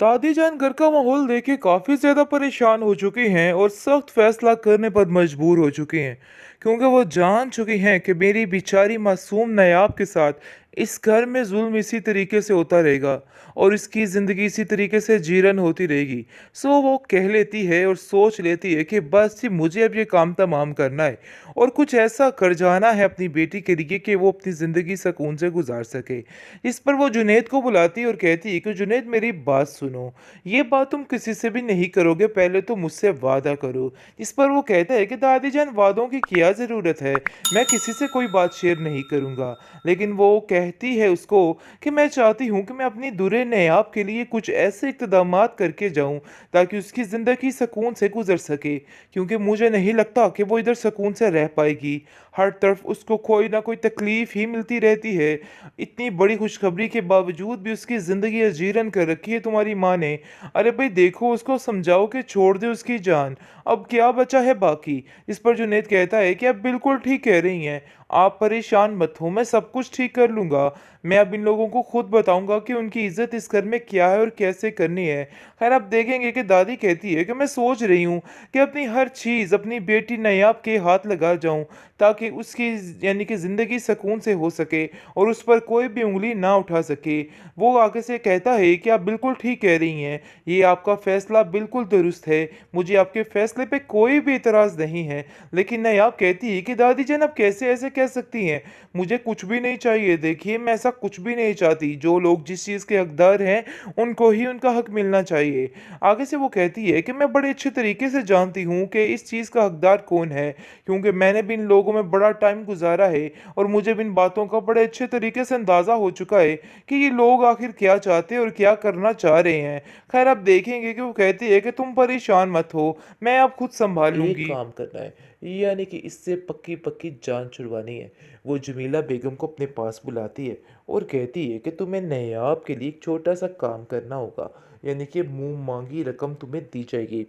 दादी जान घर का माहौल देख के काफी ज्यादा परेशान हो चुकी हैं और सख्त फैसला करने पर मजबूर हो चुकी हैं, क्योंकि वो जान चुकी हैं कि मेरी बेचारी मासूम नायाब के साथ इस घर में जुल्म इसी तरीके से होता रहेगा और इसकी जिंदगी इसी तरीके से जीरन होती रहेगी। सो वो कह लेती है और सोच लेती है कि बस ही मुझे अब ये काम तमाम करना है और कुछ ऐसा कर जाना है अपनी बेटी के लिए कि वो अपनी जिंदगी सुकून से गुजार सके। इस पर वो जुनैद को बुलाती है और कहती है कि जुनैद, मेरी बात सुनो। ये बात तुम किसी से भी नहीं करोगे, पहले तो मुझसे वादा करो। इस पर वो कहता है कि दादी जान, वादों की क्या ज़रूरत है, मैं किसी से कोई बात शेयर नहीं करूँगा। लेकिन वो कहती है उसको कि मैं चाहती हूँ कि मैं अपनी दुरे नयाब के लिए कुछ ऐसे इक़दामात करके जाऊँ ताकि उसकी ज़िंदगी सुकून से गुजर सके, क्योंकि मुझे नहीं लगता कि वो इधर सुकून से रह पाएगी। हर तरफ उसको कोई ना कोई तकलीफ ही मिलती रहती है। इतनी बड़ी खुशखबरी के बावजूद भी उसकी ज़िंदगी अजीरन कर रखी है तुम्हारी माँ ने। अरे भाई देखो, उसको समझाओ कि छोड़ दे उसकी जान, अब क्या बचा है बाकी। इस पर जुनैद कहता है कि आप बिल्कुल ठीक कह रही हैं, आप परेशान मत हो, मैं सब कुछ ठीक कर लूँगा। मैं अब इन लोगों को खुद बताऊँगा कि उनकी इज़्ज़त इस घर में क्या है और कैसे करनी है। खैर, आप देखेंगे कि दादी कहती है कि मैं सोच रही हूँ कि अपनी हर चीज़ अपनी बेटी नयाब के हाथ लगा जाऊँ ताकि उसकी यानी कि ज़िंदगी सुकून से हो सके और उस पर कोई भी उँगली ना उठा सके। वो आगे से कहता है कि आप बिल्कुल ठीक कह रही हैं, ये आपका फ़ैसला बिल्कुल दुरुस्त है, मुझे आपके फ़ैसले पे कोई भी एतराज़ नहीं है। लेकिन नायाब कहती है कि दादी जान, आप कैसे ऐसे कह सकती हैं? मुझे कुछ भी नहीं चाहिए, देखिए मैं ऐसा कुछ भी नहीं चाहती, जो लोग जिस चीज़ के हकदार हैं, उनको ही उनका हक मिलना चाहिए। आगे से वो कहती है कि मैं बड़े अच्छे तरीके से जानती हूँ कि इस चीज़ का हकदार कौन है, क्योंकि मैंने भी इन लोगों में बड़ा टाइम गुज़ारा है और मुझे भी इन बातों का बड़े अच्छे तरीके से अंदाज़ा हो चुका है कि ये लोग आखिर क्या चाहते हैं और क्या करना चाह रहे हैं। खैर, आप देखेंगे कि वो कहती है कि तुम परेशान मत हो, मैं अब खुद सँभाल एक लूँगी। काम करना है, यानी कि इससे पक्की पक्की जान छुड़वानी है। वो जमीला बेगम को अपने पास बुलाती है और कहती है कि तुम्हें नयाब के लिए एक छोटा सा काम करना होगा, यानी कि मुंह मांगी रकम तुम्हें दी जाएगी।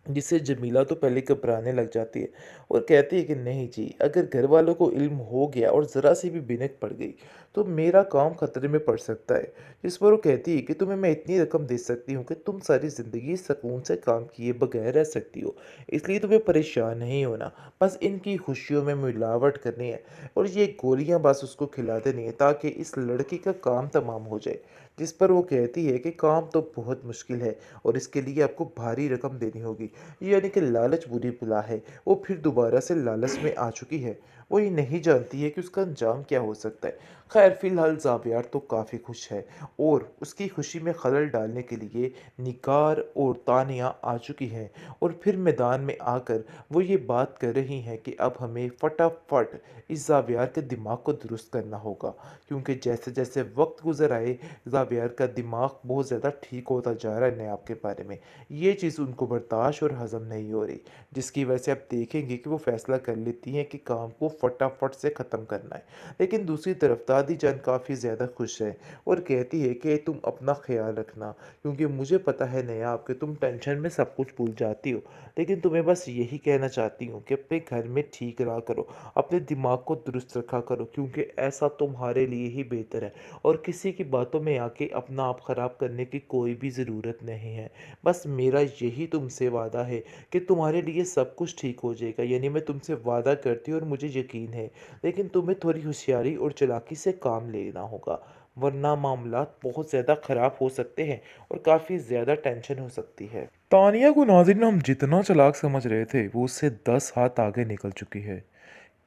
जिससे जमीला तो पहले घबराने लग जाती है और कहती है कि नहीं जी, अगर घर वालों को इल्म हो गया और ज़रा सी भी बिनक पड़ गई तो मेरा काम खतरे में पड़ सकता है। जिस पर वो कहती है कि तुम्हें मैं इतनी रकम दे सकती हूँ कि तुम सारी ज़िंदगी सुकून से काम किए बगैर रह सकती हो, इसलिए तुम्हें परेशान नहीं होना। बस इनकी खुशियों में मिलावट करनी है और ये गोलियां बस उसको खिला देनी है ताकि इस लड़की का काम तमाम हो जाए। जिस पर वो कहती है कि काम तो बहुत मुश्किल है और इसके लिए आपको भारी रकम देनी होगी। यानी कि लालच बुरी बला है। वो फिर दोबारा से लालच में आ चुकी है। वो ये नहीं जानती है कि उसका अंजाम क्या हो सकता है। खैर, फिलहाल ज़ाबियार तो काफ़ी खुश है और उसकी खुशी में खलल डालने के लिए निगार और तानिया आ चुकी हैं और फिर मैदान में आकर वो ये बात कर रही हैं कि अब हमें फटाफट इस ज़ाबियार के दिमाग को दुरुस्त करना होगा, क्योंकि जैसे जैसे वक्त गुजर आए ज़ाबियार का दिमाग बहुत ज़्यादा ठीक होता जा रहा है नयाब के बारे में। ये चीज़ उनको बर्दाश्त और हज़म नहीं हो रही, जिसकी वजह से आप देखेंगे कि वो फ़ैसला कर लेती हैं कि काम को फटाफट से ख़त्म करना है। लेकिन दूसरी तरफ दादी जान काफ़ी ज़्यादा खुश है और कहती है कि तुम अपना ख़्याल रखना, क्योंकि मुझे पता है नया आपके तुम टेंशन में सब कुछ भूल जाती हो। लेकिन तुम्हें बस यही कहना चाहती हूँ कि अपने घर में ठीक रहा करो, अपने दिमाग को दुरुस्त रखा करो, क्योंकि ऐसा तुम्हारे लिए ही बेहतर है और किसी की बातों में आके अपना आप ख़राब करने की कोई भी ज़रूरत नहीं है। बस मेरा यही तुमसे वादा है कि तुम्हारे लिए सब कुछ ठीक हो जाएगा, यानी मैं तुमसे वादा करती हूँ और मुझे यकीन है। लेकिन तुम्हें थोड़ी होशियारी और चालाकी से काम लेना होगा, वरना मामलात बहुत ज़्यादा ख़राब हो सकते हैं और काफ़ी ज़्यादा टेंशन हो सकती है। तानिया को नाज़रीन हम जितना चालाक समझ रहे थे, वो उससे 10 हाथ आगे निकल चुकी है।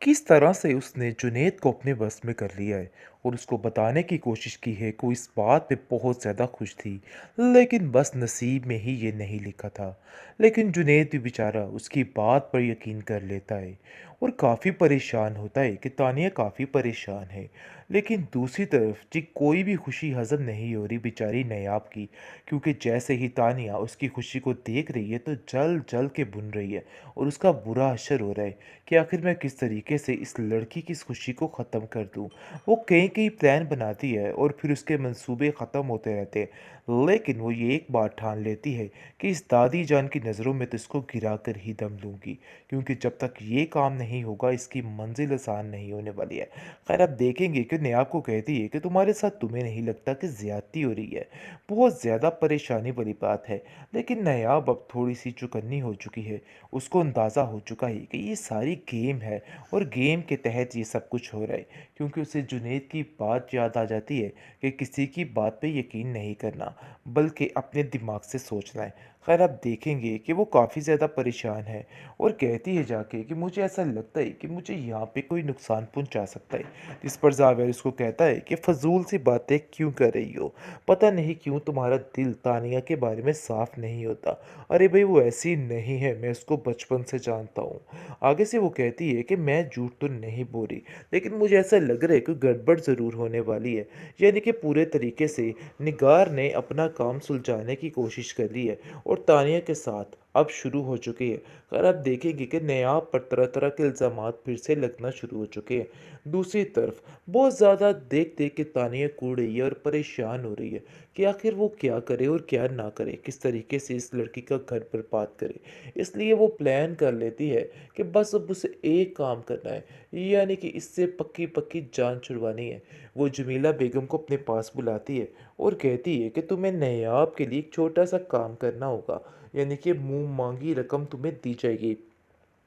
किस तरह से उसने जुनैद को अपने बस में कर लिया है और उसको बताने की कोशिश की है कि वो इस बात पे बहुत ज़्यादा खुश थी, लेकिन बस नसीब में ही ये नहीं लिखा था। लेकिन जुनैद भी बेचारा उसकी बात पर यकीन कर लेता है और काफ़ी परेशान होता है कि तानिया काफ़ी परेशान है। लेकिन दूसरी तरफ जी कोई भी खुशी हजम नहीं हो रही बेचारी नयाब की, क्योंकि जैसे ही तानिया उसकी खुशी को देख रही है तो जल जल के बुन रही है और उसका बुरा असर हो रहा है कि आखिर मैं किस तरीके से इस लड़की की इस खुशी को ख़त्म कर दूँ। वो कहीं कई प्लान बनाती है और फिर उसके मंसूबे ख़त्म होते रहते हैं। लेकिन वो ये एक बात ठान लेती है कि इस दादी जान की नज़रों में तो इसको गिरा कर ही दम लूँगी, क्योंकि जब तक ये काम नहीं होगा इसकी मंजिल आसान नहीं होने वाली है। खैर, आप देखेंगे कि नेहा को कहती है कि तुम्हारे साथ तुम्हें नहीं लगता कि ज़्यादती हो रही है। बहुत ज़्यादा परेशानी वाली बात है। लेकिन नायाब अब थोड़ी सी चौकन्नी हो चुकी है। उसको अंदाज़ा हो चुका है कि ये सारी गेम है और गेम के तहत ये सब कुछ हो रहा है, क्योंकि उसे जुनैद की बात याद आ जाती है कि किसी की बात पे यकीन नहीं करना, बल्कि अपने दिमाग से सोचना है। खैर, आप देखेंगे कि वो काफ़ी ज़्यादा परेशान है और कहती है जाके कि मुझे ऐसा लगता है कि मुझे यहाँ पे कोई नुकसान पहुँचा सकता है। इस पर जावेर उसको कहता है कि फ़ज़ूल सी बातें क्यों कर रही हो? पता नहीं क्यों तुम्हारा दिल तानिया के बारे में साफ़ नहीं होता। अरे भाई, वो ऐसी नहीं है, मैं उसको बचपन से जानता हूँ। आगे से वो कहती है कि मैं झूठ तो नहीं बोल रही, लेकिन मुझे ऐसा लग रहा है कि गड़बड़ ज़रूर होने वाली है। यानी कि पूरे तरीके से निगार ने अपना काम सुलझाने की कोशिश कर ली है और तानिया के साथ अब शुरू हो चुकी है। अगर आप देखेंगे कि नयाब पर तरह तरह के इल्ज़ामात फिर से लगना शुरू हो चुके हैं। दूसरी तरफ बहुत ज़्यादा देख देख के तानिया कूद रही है और परेशान हो रही है कि आखिर वो क्या करे और क्या ना करे, किस तरीके से इस लड़की का घर बर्बाद करे। इसलिए वो प्लान कर लेती है कि बस अब उसे एक काम करना है, यानी कि इससे पक्की पक्की जान छुड़वानी है। वो जमीला बेगम को अपने पास बुलाती है और कहती है कि तुम्हें नायाब के लिए एक छोटा सा काम करना होगा, यानी कि मुंह मांगी रकम तुम्हें दी जाएगी।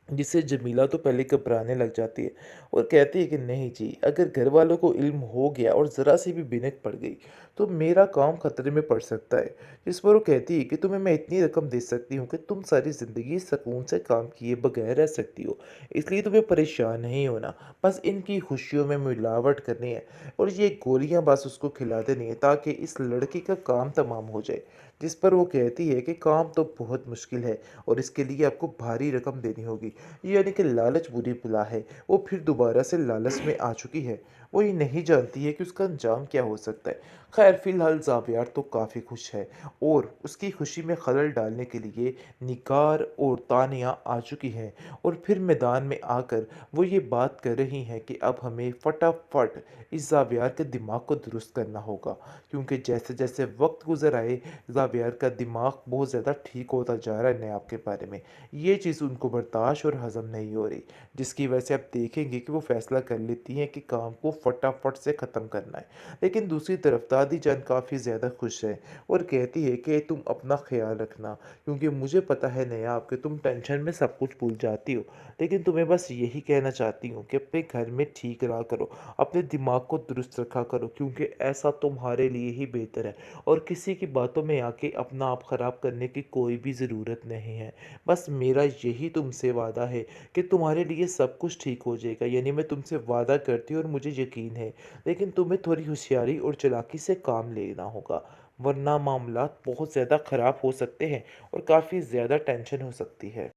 जिससे जमीला तो पहले घबराने लग जाती है और कहती है कि नहीं जी, अगर घर वालों को इल्म हो गया और ज़रा सी भी बिनक पड़ गई तो मेरा काम खतरे में पड़ सकता है। जिस पर वो कहती है कि तुम्हें मैं इतनी रकम दे सकती हूँ कि तुम सारी ज़िंदगी सुकून से काम किए बगैर रह सकती हो, इसलिए तुम्हें परेशान नहीं होना। बस इनकी खुशियों में मिलावट करनी है और ये गोलियां बस उसको खिला देनी है ताकि इस लड़की का काम तमाम हो जाए। जिस पर वो कहती है कि काम तो बहुत मुश्किल है और इसके लिए आपको भारी रकम देनी होगी। यानी कि लालच बुरी बला है। वो फिर दोबारा से लालच में आ चुकी है। वो ये नहीं जानती है कि उसका अंजाम क्या हो सकता है। खैर, फिलहाल ज़ावियार तो काफ़ी खुश है और उसकी खुशी में खलल डालने के लिए निगार और तानिया आ चुकी हैं और फिर मैदान में आकर वो ये बात कर रही हैं कि अब हमें फटाफट इस ज़ावियार के दिमाग को दुरुस्त करना होगा, क्योंकि जैसे जैसे वक्त गुजर आए ज़ावियार का दिमाग बहुत ज़्यादा ठीक होता जा रहा है नयाब के बारे में। ये चीज़ उनको बर्दाश्त और हज़म नहीं हो रही, जिसकी वजह से आप देखेंगे कि वो फ़ैसला कर लेती हैं कि काम को फटाफट से ख़त्म करना है। लेकिन दूसरी तरफ दादी जान काफ़ी ज़्यादा खुश है और कहती है कि तुम अपना ख़्याल रखना, क्योंकि मुझे पता है नयाब कि तुम टेंशन में सब कुछ भूल जाती हो, लेकिन तुम्हें बस यही कहना चाहती हूँ कि अपने घर में ठीक रहा करो, अपने दिमाग को दुरुस्त रखा करो, क्योंकि ऐसा तुम्हारे लिए ही बेहतर है और किसी की बातों में आके अपना आप ख़राब करने की कोई भी ज़रूरत नहीं है। बस मेरा यही तुमसे वादा है कि तुम्हारे लिए सब कुछ ठीक हो जाएगा, यानी मैं तुमसे वादा करती हूँ और मुझे यकीन है, लेकिन तुम्हें थोड़ी होशियारी और चालाकी से काम लेना होगा, वरना मामलात बहुत ज़्यादा ख़राब हो सकते हैं और काफ़ी ज़्यादा टेंशन हो सकती है।